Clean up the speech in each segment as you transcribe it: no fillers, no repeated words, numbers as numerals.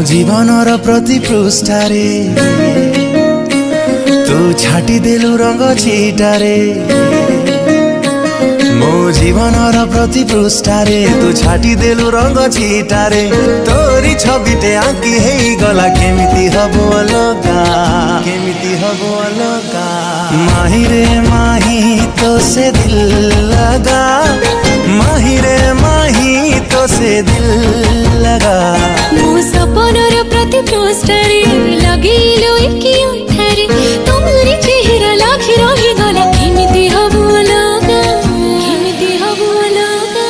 जीवनर प्रति पृष्ठारे तू छाटी देलु रंग छीटारे। मो जीवनर प्रति पृष्ठारे तू छाटी देलु रंग छीटारे। तोरी छबिटे आंकी हेई गला केमिति हबो अलगा, केमिति हबो अलगा। माही रे माही तो से दिल लगा, माही रे माही तो से दिल लगा। मो सपनर प्रति पृष्ठारे लगिलो एकी अंधारे। तुमरी चेहरा लाखी रही गला केमिति हबो अलगा, केमिति हबो अलगा।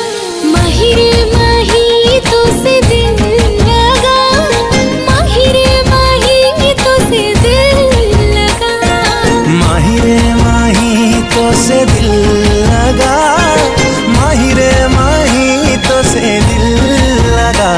माही रे माही तो से दिल लगा, माही रे माही तो से दिल लगा। माही रे माही तो से दिल लगा, माही रे माही तो से दिल लगा।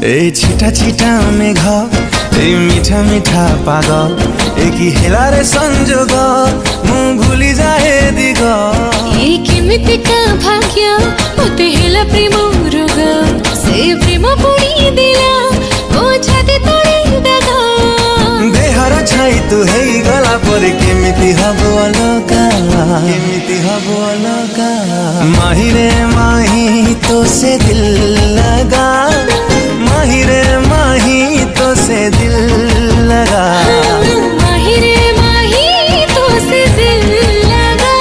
ए छिटा छिटा मेघ ए मीठा मीठा पाग एकी हेलारे संजोग मु भूली जाए दिग। ए केमितिका भाग्य मते हेला प्रेम रोग से प्रेम पुड़ी देला ओ छाती तोड़ी दागा। देहर छाई तू हेई गला पर केमिति हबो अलगा, केमिति हबो अलगा। माही रे माही तो से दिल लगा, माही रे माही तो से दिल लगा। माही रे माही तो से दिल लगा,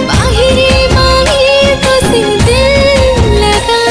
माही रे माही तो से दिल लगा।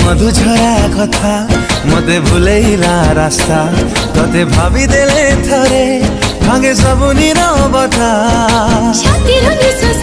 मधु झरा कथा मते भूलेला रास्ता तते भाभी देले थरे भागे सब नीरवता। छातीर निश्वास